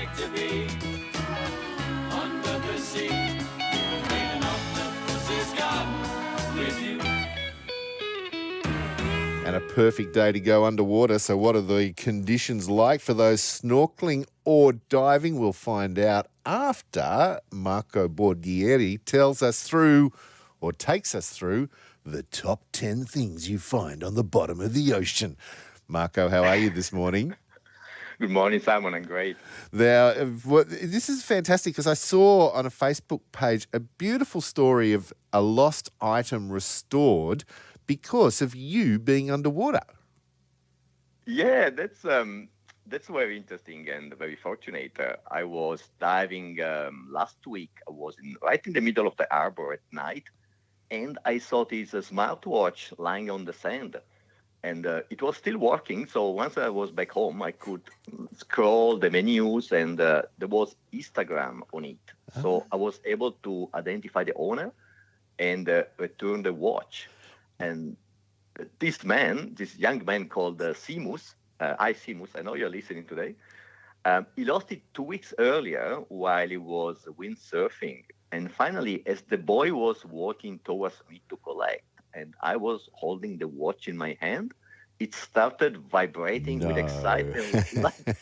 like to be under the sea. Ain't an octopus has got with you. And a perfect day to go underwater. So what are the conditions like for those snorkeling or diving? We'll find out after Marco Bordieri tells us through or takes us through the top 10 things you find on the bottom of the ocean. Marco, how are you this morning? Good morning, Simon. I'm great. Now, this is fantastic because I saw on a Facebook page a beautiful story of a lost item restored because of you being underwater. Yeah, that's very interesting and very fortunate. I was diving last week. I was right in the middle of the harbor at night, and I saw this smartwatch lying on the sand. And it was still working. So once I was back home, I could scroll the menus, and there was Instagram on it. So I was able to identify the owner and return the watch. And this young man called Simus, Simus, I know you're listening today, he lost it 2 weeks earlier while he was windsurfing. And finally, as the boy was walking towards me to collect, and I was holding the watch in my hand, it started vibrating with excitement,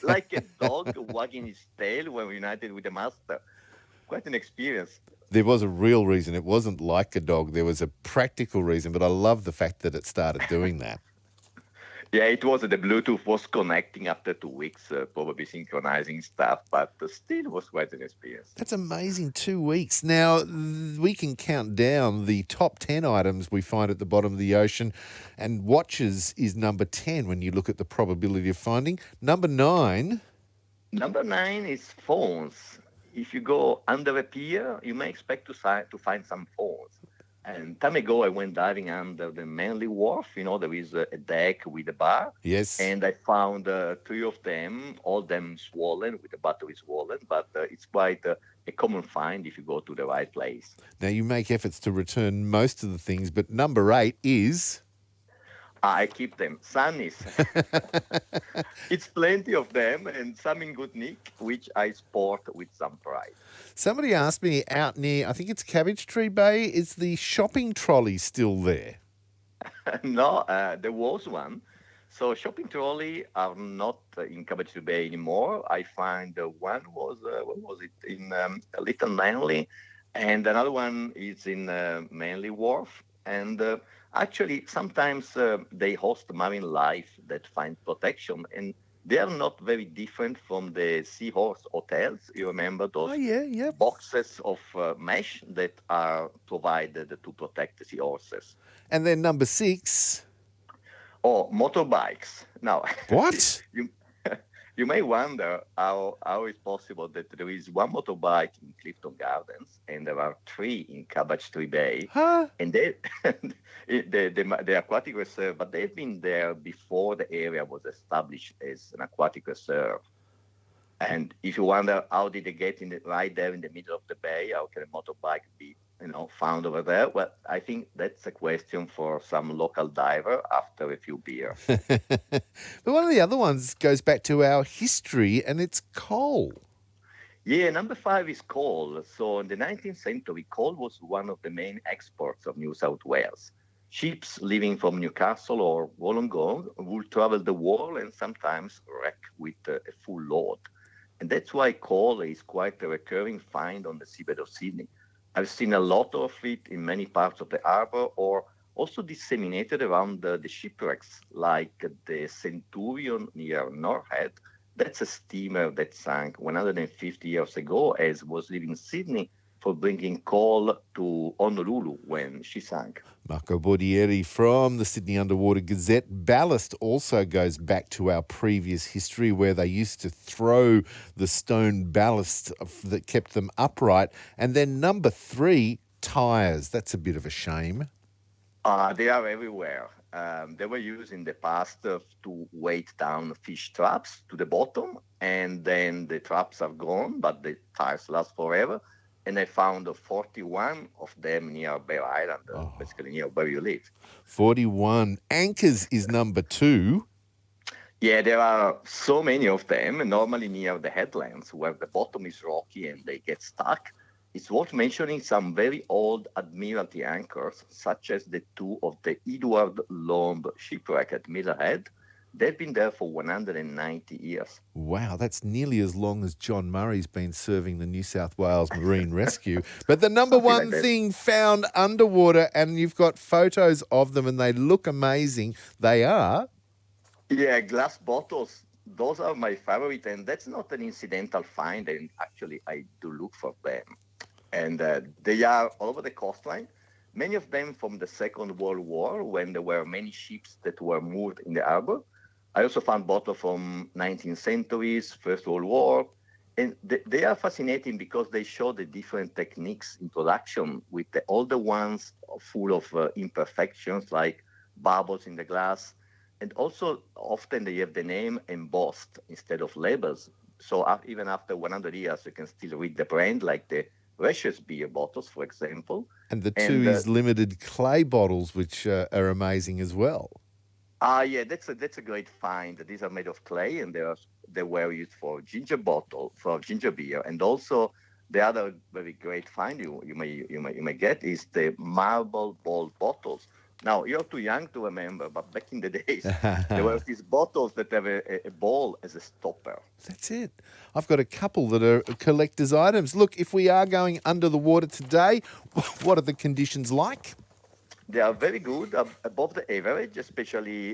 like a dog wagging his tail when reunited with the master. Quite an experience. There was a real reason. It wasn't like a dog. There was a practical reason, but I love the fact that it started doing that. Yeah, it was the Bluetooth was connecting after 2 weeks, probably synchronizing stuff, but still was quite an experience. That's amazing, 2 weeks. Now, we can count down the top 10 items we find at the bottom of the ocean, and watches is number 10 when you look at the probability of finding. Number 9. Number 9 is phones. If you go under a pier, you may expect to find some phones. And time ago, I went diving under the Manly Wharf. You know, there is a deck with a bar. Yes. And I found 3 of them, all them swollen, with the battery swollen. But it's quite a common find if you go to the right place. Now, you make efforts to return most of the things, but number 8 is... I keep them. Sunnies. It's plenty of them, and some in good nick, which I sport with some pride. Somebody asked me out near, I think it's Cabbage Tree Bay, is the shopping trolley still there? No, there was one. So shopping trolley are not in Cabbage Tree Bay anymore. I find one was, what was it, in Little Manly, and another one is in Manly Wharf. And actually, sometimes they host marine life that find protection, and they are not very different from the seahorse hotels. You remember those boxes of mesh that are provided to protect the seahorses. And then number 6. Oh, motorbikes. Now, what? You may wonder how it's possible that there is one motorbike in Clifton Gardens and there are 3 in Cabbage Tree Bay. Huh? And the aquatic reserve, but they've been there before the area was established as an aquatic reserve. And if you wonder how did they get right there in the middle of the bay, how can a motorbike be found over there? Well, I think that's a question for some local diver after a few beers. But one of the other ones goes back to our history, and it's coal. Yeah, number 5 is coal. So in the 19th century, coal was one of the main exports of New South Wales. Ships leaving from Newcastle or Wollongong would travel the world and sometimes wreck with a full load. And that's why coal is quite a recurring find on the seabed of Sydney. I've seen a lot of it in many parts of the harbour, or also disseminated around the shipwrecks, like the Centurion near Northhead. That's a steamer that sank 150 years ago, as was leaving Sydney for bringing coal to Honolulu when she sank. Marco Bordieri from the Sydney Underwater Gazette. Ballast also goes back to our previous history where they used to throw the stone ballast that kept them upright. And then number 3, tyres. That's a bit of a shame. They are everywhere. They were used in the past to weight down fish traps to the bottom, and then the traps are gone, but the tires last forever. And I found 41 of them near Bear Island, basically near where you live. 41. Anchors is number 2. Yeah, there are so many of them, normally near the headlands where the bottom is rocky and they get stuck. It's worth mentioning some very old Admiralty anchors, such as the two of the Edward Lomb shipwreck at Millerhead. They've been there for 190 years. Wow, that's nearly as long as John Murray's been serving the New South Wales Marine Rescue. But the number Something like one that. thing found underwater, and you've got photos of them and they look amazing, they are... Yeah, glass bottles. Those are my favorite, and that's not an incidental find. And actually, I do look for them, and they are all over the coastline. Many of them from the Second World War, when there were many ships that were moved in the harbor. I also found bottles from 19th centuries, First World War, and they are fascinating because they show the different techniques in production. With the older ones full of imperfections like bubbles in the glass. And also, often they have the name embossed instead of labels. So even after 100 years, you can still read the brand, like the Russia's beer bottles, for example. And the Tooheys Limited clay bottles, which are amazing as well. Yeah, that's a great find. These are made of clay, and they were used for ginger beer, and also the other very great find you may get is the marble ball bottles. Now, you're too young to remember, but back in the days, there were these bottles that have a ball as a stopper. That's it. I've got a couple that are collector's items. Look, if we are going under the water today, what are the conditions like? They are very good, above the average, especially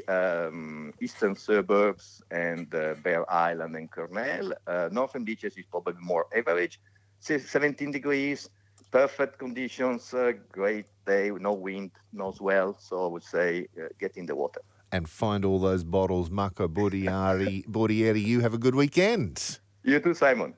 eastern suburbs and Bear Island and Cornell. Northern beaches is probably more average, 17 degrees. Perfect conditions, great day, no wind, no swell. So I would say get in the water. And find all those bottles. Marco Bordieri, you have a good weekend. You too, Simon.